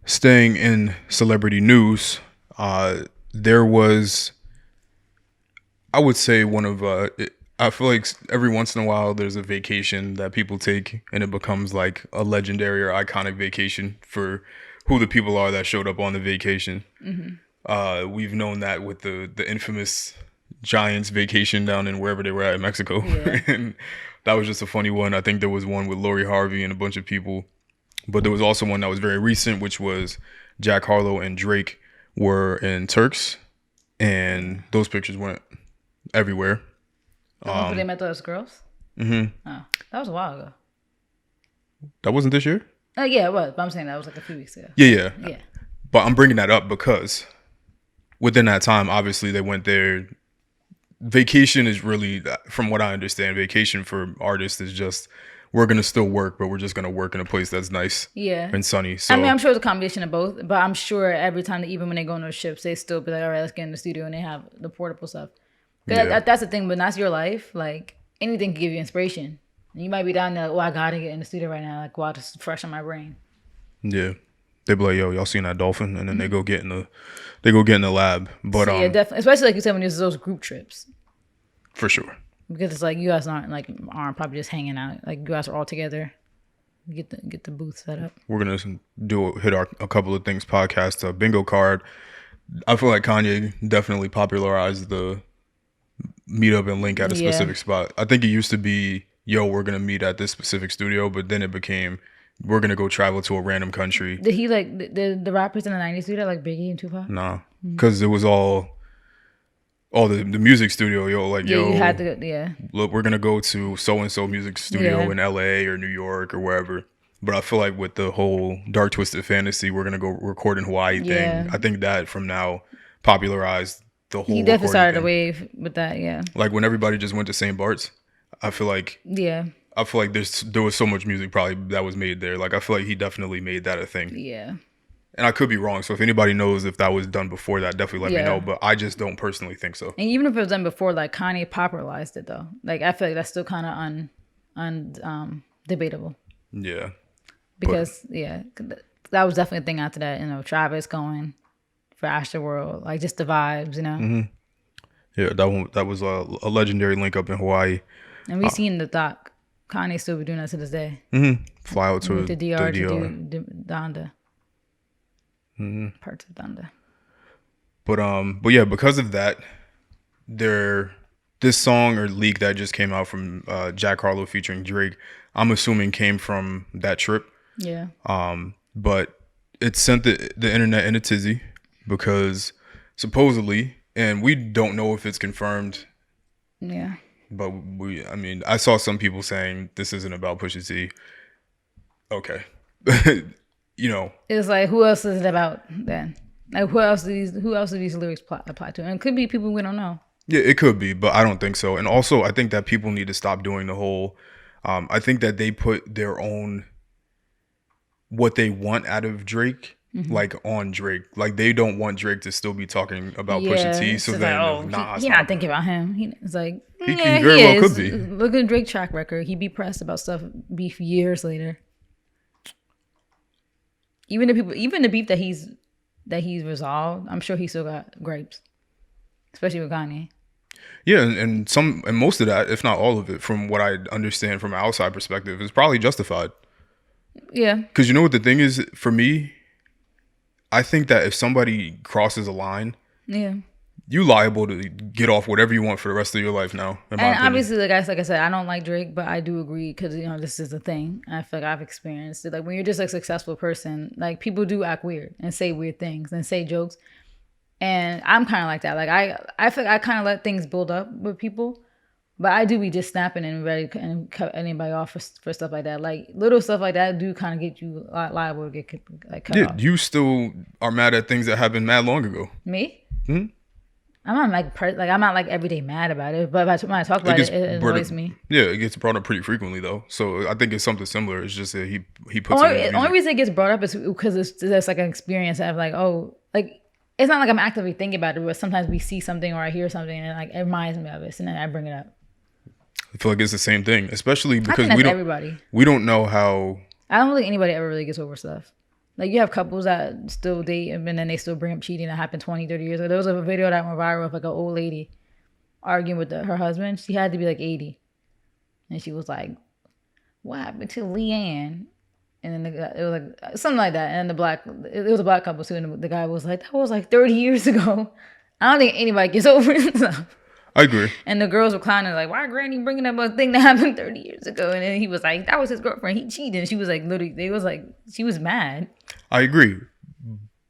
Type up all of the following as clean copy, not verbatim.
Staying in celebrity news, there was, I would say, I feel like every once in a while there's a vacation that people take and it becomes like a legendary or iconic vacation for who the people are that showed up on the vacation. We've known that with the infamous Giants vacation down in wherever they were at in Mexico. Yeah. And that was just a funny one. I think there was one with Lori Harvey and a bunch of people. But there was also one that was very recent, which was Jack Harlow and Drake were in Turks, and those pictures went everywhere. The one where they met those girls? Mm-hmm. Oh, that was a while ago. That wasn't this year? Yeah, it was. But I'm saying that was like a few weeks ago. Yeah. Yeah. But I'm bringing that up because within that time, obviously, they went there. Vacation is really, from what I understand, vacation for artists is just, we're going to still work, but we're just going to work in a place that's nice and sunny. So, I mean, I'm sure it's a combination of both, but I'm sure every time, even when they go on those ships, they still be like, all right, let's get in the studio, and they have the portable stuff. That's the thing, but that's your life. Like, anything can give you inspiration. And you might be down there, like, oh, I got to get in the studio right now. Like, wow, this is fresh on my brain. Yeah. They be like, yo, y'all seen that dolphin? And then they go get in the lab. But so, yeah, definitely. Especially like you said, when there's those group trips. For sure. Because it's like you guys aren't probably just hanging out. Like you guys are all together. Get the booth set up. We're gonna hit a couple of things podcast bingo card. I feel like Kanye definitely popularized the meet up and link at a specific spot. I think it used to be, yo, we're gonna meet at this specific studio, but then it became, we're gonna go travel to a random country. Did he like the rappers in the 90s do that, like Biggie and Tupac? Nah, because it was all the music studio, you had to, look, we're gonna go to so and so music studio in LA or New York or wherever. But I feel like with the whole Dark Twisted Fantasy, we're gonna go record in Hawaii thing. I think that from now popularized the whole. He definitely started a wave with that, yeah. Like when everybody just went to St. Bart's, I feel like there was so much music probably that was made there. Like I feel like he definitely made that a thing. Yeah. And I could be wrong. So if anybody knows if that was done before that, definitely let me know. But I just don't personally think so. And even if it was done before, like Kanye popularized it though. Like I feel like that's still kind of debatable. Yeah. Because that was definitely a thing after that. You know, Travis going for Astroworld, like just the vibes, you know. Mm-hmm. Yeah, that was a legendary link up in Hawaii. And we seen the doc. Kanye still be doing that to this day. Mm-hmm. Fly out to the DR to do Donda. Parts of Donda. But yeah, because of that, this song or leak that just came out from Jack Harlow featuring Drake, I'm assuming came from that trip. Yeah. But it sent the internet in a tizzy because supposedly, and we don't know if it's confirmed. Yeah. But I saw some people saying this isn't about Pusha T. Okay. You know, it's like, who else is it about then? Like, who else do these lyrics apply to? And it could be people we don't know. Yeah, it could be, but I don't think so. And also, I think that people need to stop doing the whole. I think that they put their own what they want out of Drake, like on Drake. Like they don't want Drake to still be talking about Pusha T. So then, he's not thinking about him. It's like he very well could be. Look at Drake's track record. He'd be pressed about stuff beef years later. Even the beef that he's resolved, I'm sure he still got gripes, especially with Kanye. Yeah, and most of that, if not all of it, from what I understand from an outside perspective, is probably justified. Yeah. Because you know what the thing is, for me, I think that if somebody crosses a line, you liable to get off whatever you want for the rest of your life now. And obviously, like I said, I don't like Drake, but I do agree because this is a thing. I feel like I've experienced it. Like when you're just a successful person, like people do act weird and say weird things and say jokes, and I'm kind of like that. Like I feel like I kind of let things build up with people, but I do be just snapping and ready and cut anybody off for stuff like that. Like little stuff like that do kind of get you liable to get cut off. You still are mad at things that happened mad long ago. Me? Hmm? I'm not I'm not like every day mad about it, but when I talk about it annoys me. Yeah, it gets brought up pretty frequently though, so I think it's something similar. It's just that he puts. The only reason it gets brought up is because there's like an experience of like, oh, like it's not like I'm actively thinking about it, but sometimes we see something or I hear something and like it reminds me of it, and then I bring it up. I feel like it's the same thing, especially because we don't I don't think anybody ever really gets over stuff. Like, you have couples that still date and then they still bring up cheating that happened 20, 30 years ago. There was a video that went viral of like an old lady arguing with her husband. She had to be like 80. And she was like, what happened to Leanne? And then it was like something like that. And it was a black couple too. And the guy was like, that was like 30 years ago. I don't think anybody gets over it. I agree. And the girls were clowning like, why Granny bringing up a thing that happened 30 years ago? And then he was like, that was his girlfriend. He cheated. And she was like, literally, she was mad. I agree.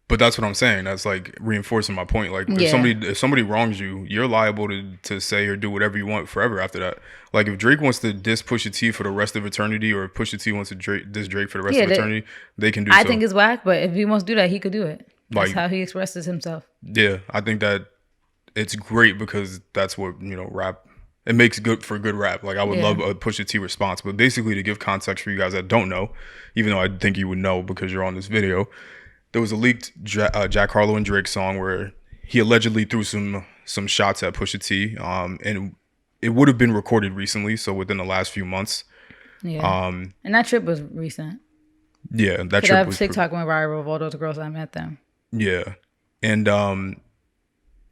But that's what I'm saying. That's like reinforcing my point. Like if somebody wrongs you, you're liable to say or do whatever you want forever after that. Like if Drake wants to diss Pusha T for the rest of eternity, or if Pusha T wants to diss Drake for the rest of eternity, they can do so. I think it's whack, but if he wants to do that, he could do it. That's how he expresses himself. Yeah, I think that it's great because that's what, rap, it makes good for good rap. Like I would love a Pusha T response, but basically to give context for you guys that don't know, even though I think you would know because you're on this video, there was a leaked Jack Harlow and Drake song where he allegedly threw some shots at Pusha T, and it would have been recorded recently, so within the last few months. Yeah, and that trip was recent. Yeah, that trip was. TikTok went viral of all those girls I met them. Yeah, and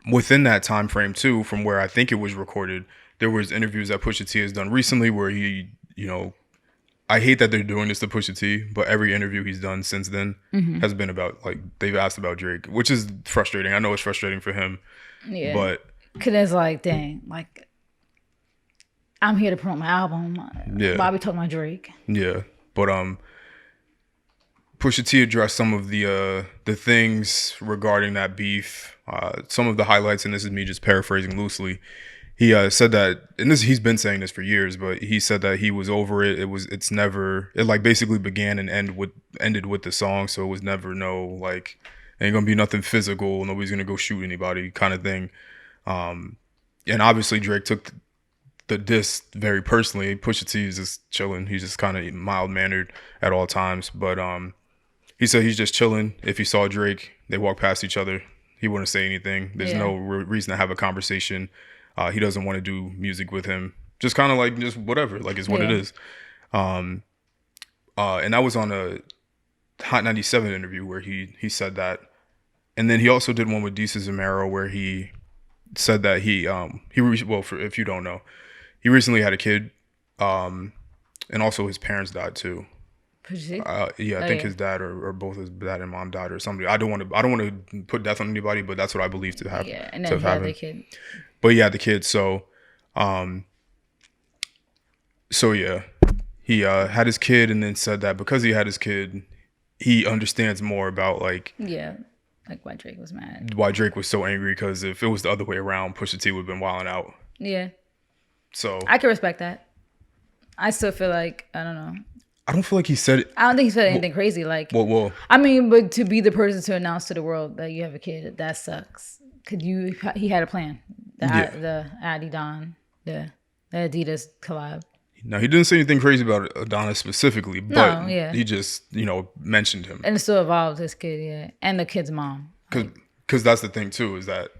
within that time frame too, from where I think it was recorded, there was interviews that Pusha T has done recently where he, I hate that they're doing this to Pusha T, but every interview he's done since then has been about, like, they've asked about Drake, which is frustrating. I know it's frustrating for him. Yeah. But because it's like, dang, like, I'm here to promote my album. Yeah. Why we talking about Drake? Yeah. But Pusha T addressed some of the things regarding that beef. Some of the highlights, and this is me just paraphrasing loosely. He said that, and he's been saying this for years, but he said that he was over it. It like basically began and ended with the song, so it was never like, ain't gonna be nothing physical, nobody's gonna go shoot anybody kind of thing. And obviously Drake took the diss very personally. Pusha T is just chilling. He's just kind of mild mannered at all times, but he said he's just chilling. If he saw Drake, they walk past each other, he wouldn't say anything. There's no reason to have a conversation. He doesn't want to do music with him. Just kind of like, just whatever, like it's what it is. And that was on a Hot 97 interview where he said that. And then he also did one with Deesa Zamero where he said that if you don't know, he recently had a kid, and also his parents died too. I think his dad or both his dad and mom died or somebody. I don't want to put death on anybody, but that's what I believe to happen. Yeah, and then he had the kid. But he had the kid, so yeah, he had his kid, and then said that because he had his kid, he understands more about like why Drake was mad, why Drake was so angry. Because if it was the other way around, Pusha T would have been wilding out. Yeah, so I can respect that. I still feel like I don't know. I don't feel like he said it. I don't think he said anything crazy. Like, well, I mean, but to be the person to announce to the world that you have a kid, that sucks. He had a plan. The Adidas collab. No, he didn't say anything crazy about Adonis specifically, but he just, mentioned him. And it still involved his kid, and the kid's mom. Because that's the thing too, is that,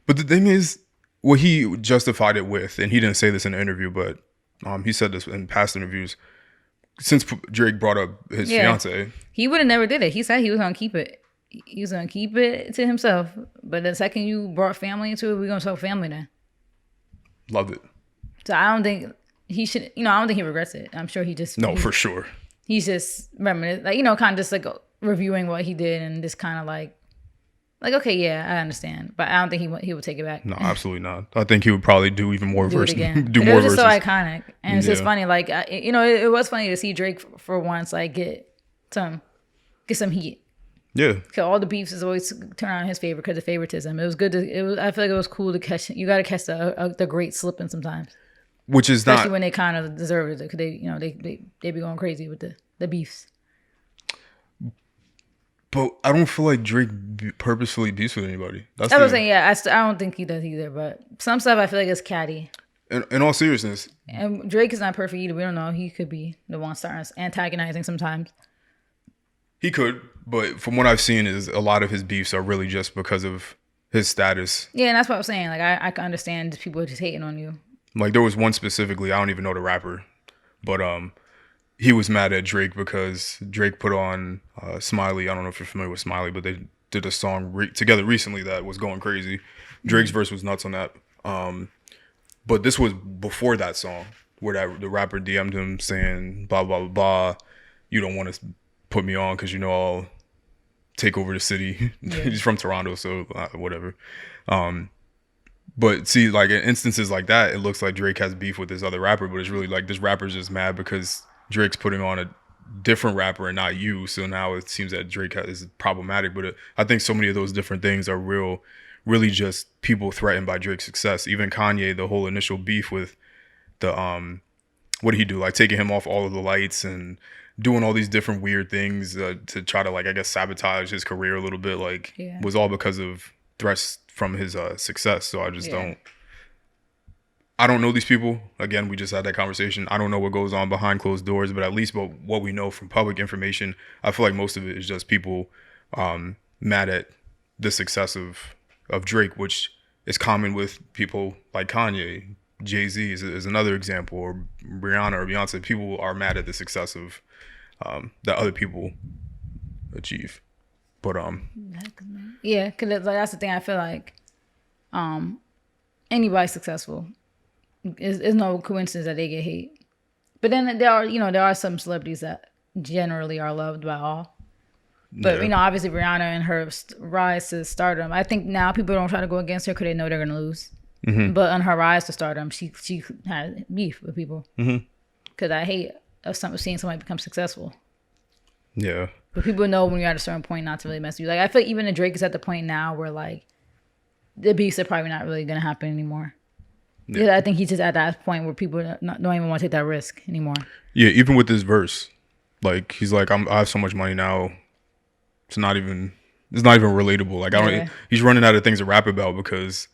but the thing is, what he justified it with, and he didn't say this in an interview, but he said this in past interviews, since Drake brought up his fiance. He would have never did it. He said he was going to keep it. He was going to keep it to himself. But the second you brought family into it, we're going to talk family then. Loved it. So I don't think he should, I don't think he regrets it. I'm sure he just. No, for sure. He's just reminiscing, like, kind of just like reviewing what he did and just kind of like, okay, yeah, I understand. But I don't think he would take it back. No, absolutely not. I think he would probably do even more verses. It was just so iconic. And it's just funny. Like, it was funny to see Drake for once, like, get some heat. Yeah. Because all the beefs is always turn out in his favor because of favoritism. It was good I feel like it was cool to catch. You got to catch the great slipping sometimes. Which is especially when they kind of deserve it, because they be going crazy with the beefs. But I don't feel like Drake purposefully beefs with anybody. That's what I'm saying. Yeah, I don't think he does either. But some stuff I feel like is catty. In all seriousness. And Drake is not perfect either. We don't know. He could be the one starting antagonizing sometimes. He could, but from what I've seen, is a lot of his beefs are really just because of his status. Yeah, and that's what I'm saying. Like, I can understand people just hating on you. Like, there was one specifically, I don't even know the rapper, but he was mad at Drake because Drake put on Smiley. I don't know if you're familiar with Smiley, but they did a song together recently that was going crazy. Drake's verse was nuts on that. But this was before that song where the rapper DM'd him saying blah blah blah blah. You don't want to put me on because you know I'll take over the city. Yeah. He's from Toronto, so whatever. But see, like in instances like that, it looks like Drake has beef with this other rapper, but it's really like this rapper's just mad because Drake's putting on a different rapper and not you. So now it seems that Drake is problematic. But I think so many of those different things are really just people threatened by Drake's success. Even Kanye, the whole initial beef with the what did he do? Like taking him off all of the lights and doing all these different weird things to try to, like, I guess, sabotage his career a little bit. Like, was all because of threats from his success. So I just I don't know these people. Again, we just had that conversation. I don't know what goes on behind closed doors, but at least what we know from public information, I feel like most of it is just people mad at the success of Drake, which is common with people like Kanye. Jay-Z is another example, or Rihanna or Beyonce. People are mad at the success of that other people achieve. But yeah, because that's the thing. I feel like anybody successful, it's no coincidence that they get hate. But then there are some celebrities that generally are loved by all. But obviously Rihanna and her rise to stardom, I think now people don't try to go against her because they know they're gonna lose. Mm-hmm. But on her rise to stardom, she had beef with people because I hate seeing somebody become successful. Yeah. But people know when you're at a certain point not to really mess with you. Like, I feel like even the Drake is at the point now where, like, the beefs are probably not really going to happen anymore. Yeah. I think he's just at that point where people don't even want to take that risk anymore. Yeah, even with this verse. Like, he's like, I have so much money now. It's not even relatable. Like, he's running out of things to rap about because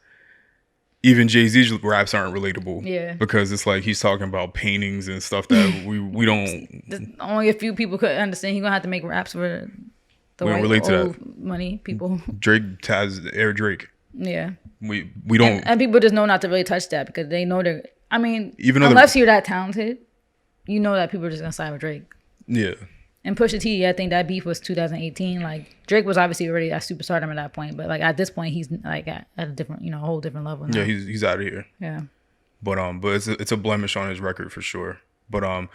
even Jay-Z's raps aren't relatable. Yeah. Because it's like he's talking about paintings and stuff that we don't. There's only a few people could understand. He's going to have to make raps for the white old money people. Drake has Air Drake. Yeah. We don't. And people just know not to really touch that because they know they're. I mean, even unless you're that talented, you know that people are just going to side with Drake. Yeah. And Pusha T, I think that beef was 2018. Like, Drake was obviously already at superstardom at that point, but like at this point, he's like at a different, a whole different level now. Yeah, he's out of here. Yeah. But it's a blemish on his record for sure. But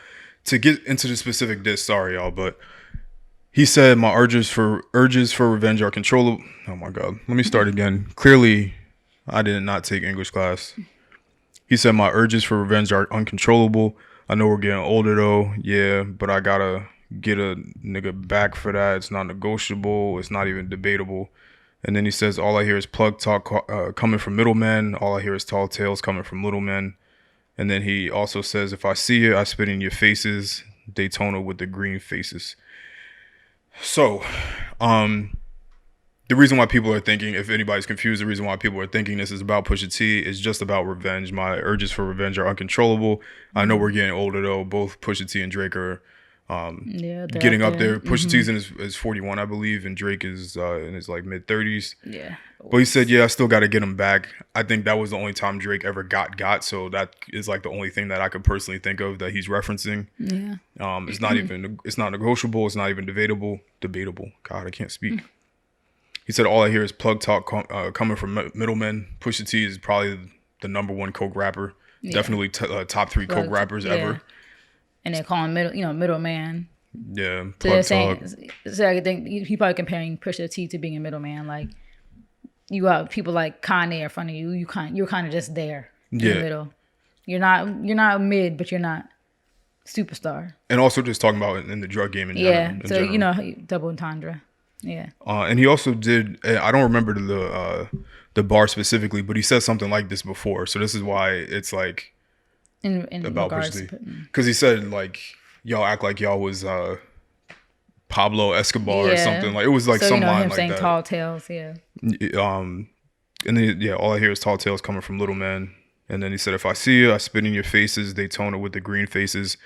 to get into the specific diss, sorry y'all, but he said my urges for revenge are controllable. Oh my God, let me start again. Clearly, I did not take English class. He said my urges for revenge are uncontrollable. I know we're getting older though, yeah, but I gotta get a nigga back for that. It's not negotiable. It's not even debatable. And then he says, all I hear is plug talk coming from middlemen. All I hear is tall tales coming from little men. And then he also says, if I see you, I spit in your faces. Daytona with the green faces. So, the reason why people are thinking, if anybody's confused, the reason why people are thinking this is about Pusha T is just about revenge. My urges for revenge are uncontrollable. I know we're getting older though. Both Pusha T and Drake are getting up there. Pusha T's in his 41, I believe, and Drake is in his like mid 30s. Yeah. But he said, yeah, I still got to get him back. I think that was the only time Drake ever got. So that is like the only thing that I could personally think of that he's referencing. Yeah. It's not negotiable. It's not even debatable. God, I can't speak. He said, all I hear is plug talk coming from middlemen. Pusha T is probably the number one coke rapper. Yeah. Definitely top 3 coke rappers ever. And they call him middleman. Yeah, so I think he probably comparing Pusha T to being a middleman. Like, you have people like Kanye in front of you. You're kind of just there in the middle. You're not mid, but you're not superstar. And also just talking about in the drug game in general. Yeah, so double entendre. Yeah. And he also did. I don't remember the bar specifically, but he said something like this before. So this is why it's like. In about because he said like y'all act like y'all was Pablo Escobar or something, like it was like some line him like saying that. Tall tales, And then all I hear is tall tales coming from little men. And then he said, if I see you, I spit in your faces. Daytona with the green faces.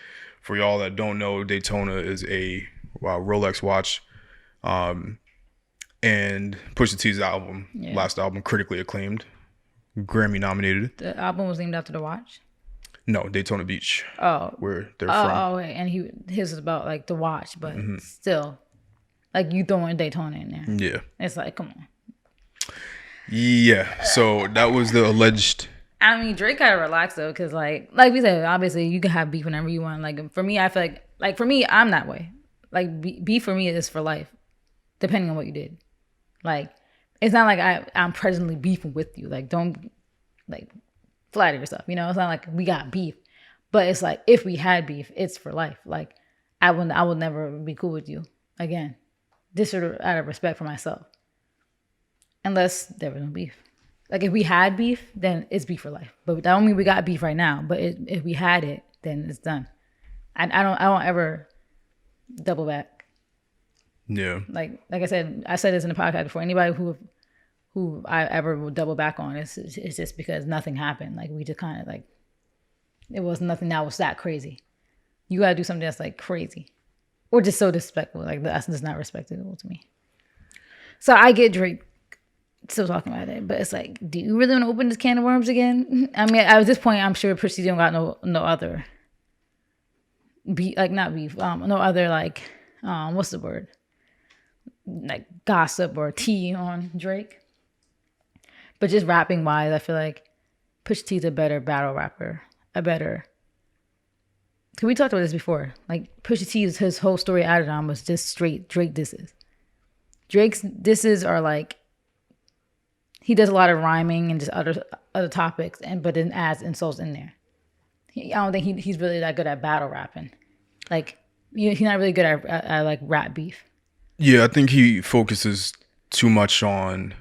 For y'all that don't know, Daytona is a Rolex watch. And Pusha T's last album, critically acclaimed, Grammy nominated. The album was named after the watch. No, Daytona Beach, Oh, where they're from. wait, and his was about like the watch, but still, like you throwing Daytona in there. Yeah. It's like, come on. Yeah. So that was the alleged. I mean, Drake gotta relax though, because like we said, obviously you can have beef whenever you want. Like for me, I feel like for me, I'm that way. Like beef for me is for life, depending on what you did. Like it's not like I'm presently beefing with you. Like don't like flatter yourself. You know, it's not like we got beef, but it's like if we had beef, it's for life. Like I would never be cool with you again. This sort of out of respect for myself, unless there was no beef. Like if we had beef, then it's beef for life. But that don't mean we got beef right now. But if we had it, then it's done. I don't ever double back. Yeah. Like I said this in the podcast before. Anybody who I ever would double back on, it's just because nothing happened. Like we just kind of like it was nothing that was that crazy. You gotta do something that's like crazy, or just so disrespectful. Like that's just not respectable to me. So I get Drake still talking about it, but it's like, do you really want to open this can of worms again? I mean, at this point, I'm sure Pusha don't got no other beef, like not beef, no other like, what's the word? Like gossip or tea on Drake. But just rapping wise, I feel like Pusha T's a better battle rapper, cause we talked about this before. Like Pusha T's his whole story added on was just straight Drake disses. Drake's disses are like. He does a lot of rhyming and just other topics, but then adds insults in there. I don't think he's really that good at battle rapping. Like he's not really good at like rap beef. Yeah, I think he focuses too much on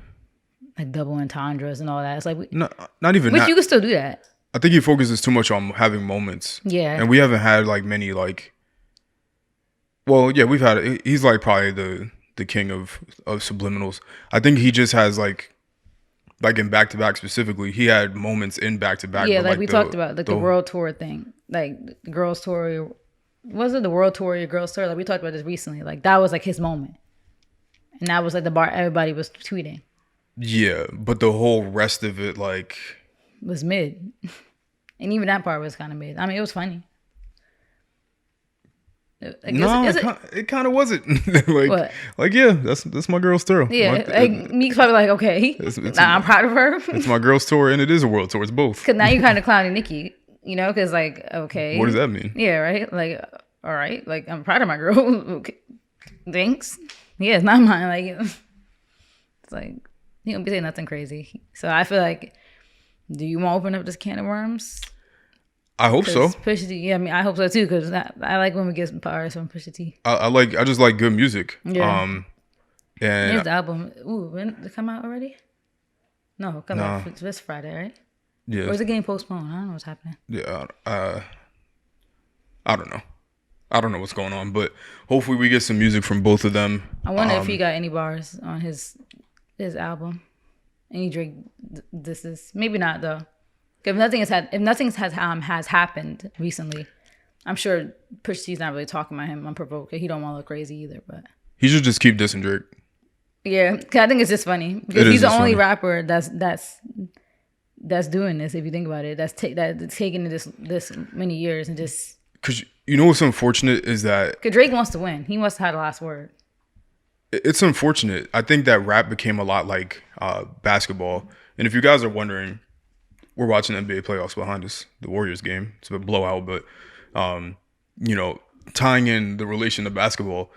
Like double entendres and all that. It's like not even which that. you can still do that. I think he focuses too much on having moments. Yeah, and we haven't had like many like. Well, yeah, we've had. He's like probably the king of subliminals. I think he just has like in back to back specifically, he had moments in back to back. Yeah, like we talked about like the world tour thing, like the girls tour. Was it the world tour or your girls tour? Like we talked about this recently. Like that was like his moment, and that was like the bar everybody was tweeting. Yeah, but the whole rest of it like was mid, and even that part was kind of mid. I mean, it was funny. Like, no, it kind of wasn't. Like, what? Like, yeah, that's my girl's tour. Yeah, like Meek's probably like, okay, I'm proud of her. It's my girl's tour, and it is a world tour. It's both. Because now you're kind of clowning Nicki, you know? Because like, okay, what does that mean? Yeah, right. Like, all right, like I'm proud of my girl. Okay. Thanks. Yeah, it's not mine. Like, it's like he don't be saying nothing crazy. So I feel like, do you want to open up this can of worms? I hope so. Pusha T, yeah, I mean, I hope so too. Because I like when we get some powers from Pusha T. I just like good music. Yeah. And here's the album. Ooh, when did it come out already? No, come out this Friday, right? Yeah. Or is it getting postponed? I don't know what's happening. Yeah. I don't know. I don't know what's going on, but hopefully we get some music from both of them. I wonder if he got any bars on his album. Any Drake disses. Maybe not though. If nothing has happened recently, I'm sure Pusha T's not really talking about him unprovoked. He don't want to look crazy either, but he should just keep dissing Drake. Yeah, cause I think it's just funny because he's the only rapper that's doing this. If you think about it, that's taking this many years and just. Cause you know what's unfortunate is that. Cause Drake wants to win. He wants to have the last word. It's unfortunate. I think that rap became a lot like basketball. And if you guys are wondering, we're watching NBA playoffs behind us, the Warriors game. It's a blowout, but tying in the relation to basketball.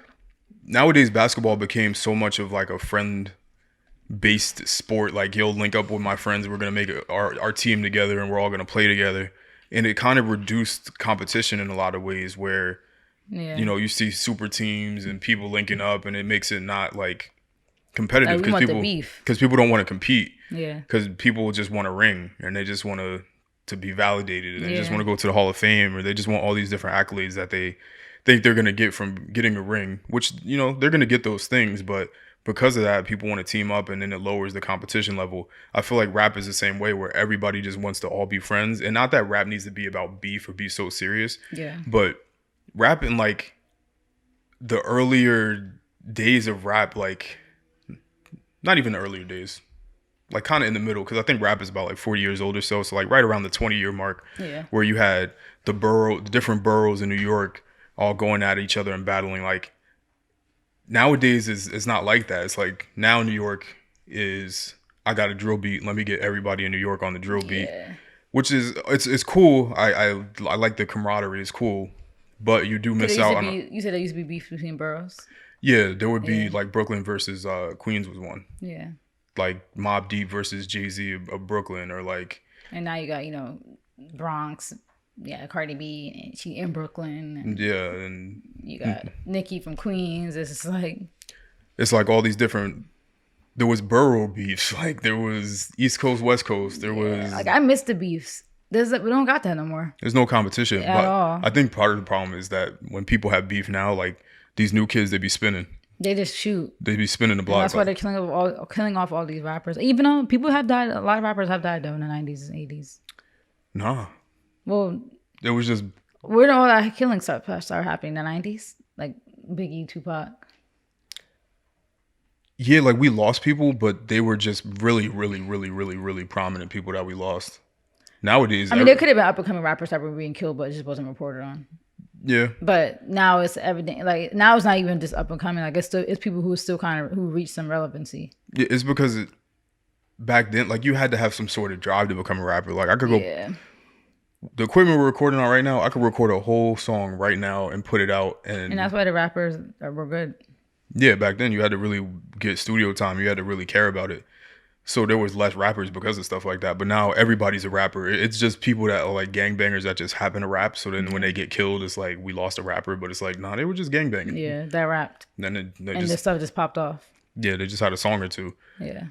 Nowadays, basketball became so much of like a friend-based sport. Like, you'll link up with my friends. We're going to make our team together and we're all going to play together. And it kind of reduced competition in a lot of ways where, you see super teams and people linking up and it makes it not like competitive because people don't want to compete. Yeah. Because people just want a ring and they just want to be validated and they just want to go to the Hall of Fame or they just want all these different accolades that they think they're going to get from getting a ring, which, they're going to get those things. But because of that, people want to team up and then it lowers the competition level. I feel like rap is the same way where everybody just wants to all be friends. And not that rap needs to be about beef or be so serious. Yeah. But rap in like the earlier days of rap, like not even the earlier days, like kind of in the middle, because I think rap is about like 40 years old or so. So like right around the 20-year mark, Yeah. where you had the different boroughs in New York all going at each other and battling. Like nowadays is it's not like that. It's like now New York is I got a drill beat. Let me get everybody in New York on the drill beat, Yeah. which is it's cool. I like the camaraderie. It's cool, but you do Because miss out on. you said there used to be beef between boroughs. Yeah, there would be Yeah. like Brooklyn versus Queens was one. Yeah. Like Mobb Deep versus Jay-Z of Brooklyn, or like And now you got, Bronx, yeah, Cardi B, and she in Brooklyn, and yeah, and you got Nicki from Queens. It's just like, it's like all these different. There was borough beefs, like there was East Coast, West Coast. There was like I miss the beefs. We don't got that no more there's no competition, at but all. I think part of the problem is that when people have beef now, like these new kids, they be spinning. They just shoot. They be spinning the And block. that's why they're killing off all these rappers. Even though people have died, a lot of rappers have died though in the 90s and 80s. Nah, Well, it was just where did all that killing stuff start happening in the 90s? Like Biggie, Tupac. yeah, like we lost people, but they were just really, really, really, really, really prominent people that we lost. Nowadays, I mean, there could have been up and coming rappers that were being killed, but it just wasn't reported on. yeah, But now it's evident. Like now it's not even just up and coming. Like it's people who are still who reach some relevancy. yeah, it's because back then, like you had to have some sort of drive to become a rapper. Like I could go. Yeah. The equipment we're recording on right now, I could record a whole song right now and put it out. And that's why the rappers were good. Yeah, back then you had to really get studio time. You had to really care about it. So there was less rappers because of stuff like that. But now everybody's a rapper. It's just people that are like gangbangers that just happen to rap. So then when they get killed, it's like we lost a rapper. But it's like, nah, they were just gangbanging. Yeah, that rapped. And then And this stuff just popped off. yeah, they just had a song or two. Yeah.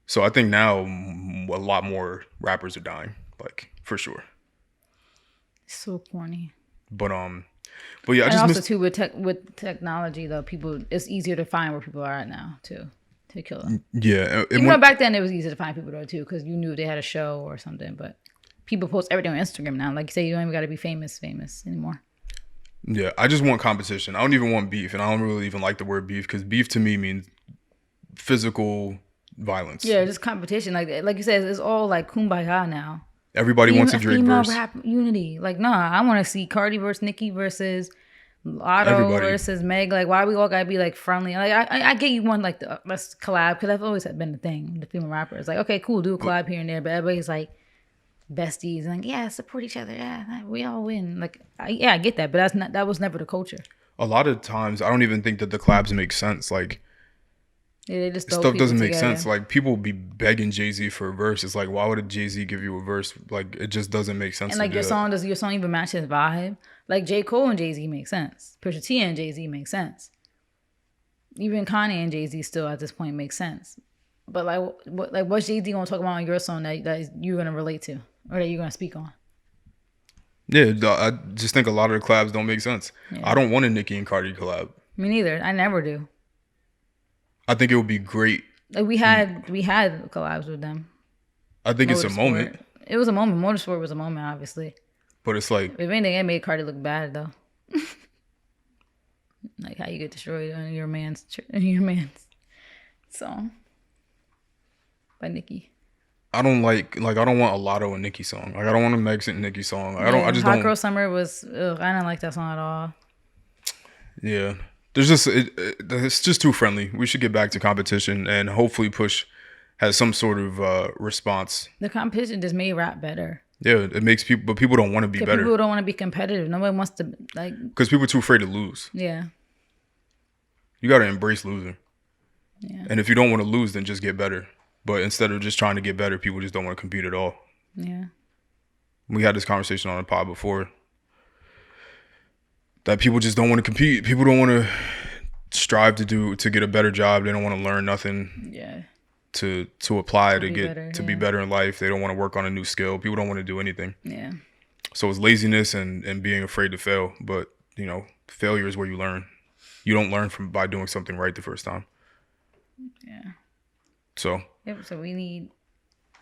So I think now a lot more rappers are dying, like for sure. So corny. But yeah, I And just also miss. too with technology though, it's easier to find where people are at now too, to kill them. Yeah, Even though back then it was easy to find people though too, because you knew they had a show or something. But people post everything on Instagram now. Like you say, you don't even got to be famous anymore. yeah, I just want competition. I don't even want beef, and I don't really even like the word beef because beef to me means physical violence. Yeah, just competition. Like you said, it's all like kumbaya now. Everybody wants a Drake female verse. rap unity. Like, nah, I want to see Cardi versus Nicki versus Lotto Everybody. versus Meg. Like, why we all gotta be like friendly? Like, I get you one like let's collab because that's always been the thing. The female rappers like, okay, cool, do a collab here and there, but everybody's like besties and like, yeah, support each other. Yeah, we all win. Like, I get that, but that was never the culture. A lot of times, I don't even think that the collabs make sense. Like Yeah, they just throw stuff people doesn't make together. sense. Like people be begging Jay-Z for a verse. It's like, why would a Jay-Z give you a verse? Like it just doesn't make sense. And like to your do song, does your song even match his vibe? Like J. Cole and Jay-Z make sense. Pusha T and Jay-Z make sense. Even Kanye and Jay-Z still at this point make sense. But what's Jay-Z gonna talk about on your song that you're gonna relate to or that you're gonna speak on? Yeah, I just think a lot of the collabs don't make sense. Yeah. I don't want a Nicki and Cardi collab. Me neither. I never do. I think it would be great. Like we had collabs with them. I think it's a Motorsport. moment, It was a moment. Motorsport was a moment, obviously. but it's like If anything, it made Cardi look bad though. Like how you get destroyed on your man's song by Nicki. I don't like I don't want a Lotto and Nicki song. Like I don't want a Megs and Nicki song. I just Hot don't. Girl Summer was. Ugh, I didn't like that song at all. Yeah, there's just it's just too friendly. We should get back to competition and hopefully Push has some sort of response. The competition just made rap better. Yeah, it makes people, but people don't want to be better People don't want to be competitive. Nobody wants to like. because people are too afraid to lose. Yeah, You got to embrace losing. yeah, And if you don't want to lose, then just get better. But instead of just trying to get better, people just don't want to compete at all. yeah. We had this conversation on the pod before that people just don't want to compete. People don't want to strive to get a better job. They don't want to learn nothing Yeah. to apply to be get better, be yeah. better in life. They don't want to work on a new skill. People don't want to do anything. Yeah. So it's laziness and being afraid to fail. But failure is where you learn. You don't learn by doing something right the first time. Yeah. So Yep. So we need.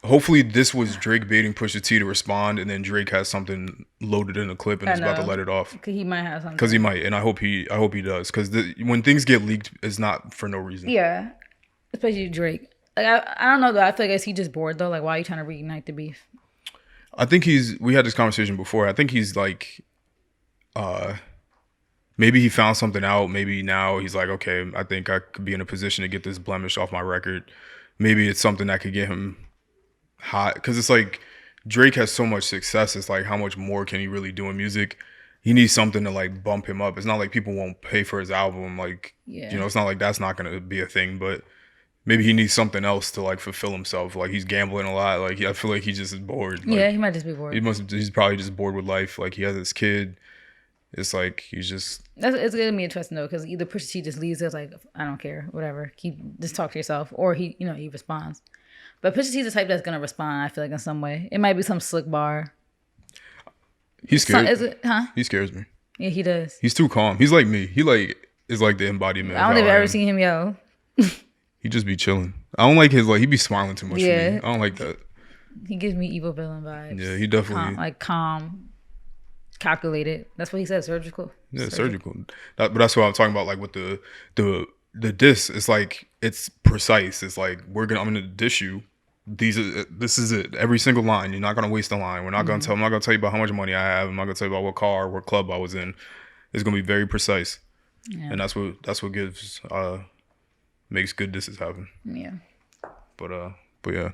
hopefully this was Drake baiting Pusha T to respond, and then Drake has something loaded in a clip and is about to let it off. Cause he might have something. Because he might, and I hope he does. Because when things get leaked, it's not for no reason. Yeah. Especially Drake. Like I don't know though. I feel like is he just bored though? Like why are you trying to reignite the beef? I think we had this conversation before. I think he's like, uh, maybe he found something out. Maybe now he's like, okay, I think I could be in a position to get this blemish off my record. Maybe it's something that could get him hot. Because it's like Drake has so much success. It's like, how much more can he really do in music? He needs something to like bump him up. It's not like people won't pay for his album. Like, Yeah. it's not like that's not going to be a thing. But maybe he needs something else to like fulfill himself. Like he's gambling a lot. Like I feel like he just is bored. Yeah, Like he might just be bored. he's probably just bored with life. Like he has his kid. It's like he's just It's gonna be interesting though, because either Pusha T just leaves it like I don't care, whatever, just talk to yourself, or he responds. But Pusha T's the type that's gonna respond. I feel like in some way, it might be some slick bar. he's scared. Is it? Huh? He scares me. Yeah, he does. He's too calm. He's like me. He like is like the embodiment. I Of don't how think I I've ever am. seen him yell. He just be chilling. I don't like his like he be smiling too much for me. Yeah. I don't like that. He gives me evil villain vibes. Yeah, he definitely calm, calculated. That's what he said. Surgical. surgical. But that's what I'm talking about. Like with the diss, it's like it's precise. It's like I'm gonna diss you. This is it. Every single line. You're not gonna waste a line. I'm not gonna tell you about how much money I have. I'm not gonna tell you about what car, what club I was in. It's gonna be very precise. Yeah. And that's what gives makes good disses happen. Yeah. But yeah.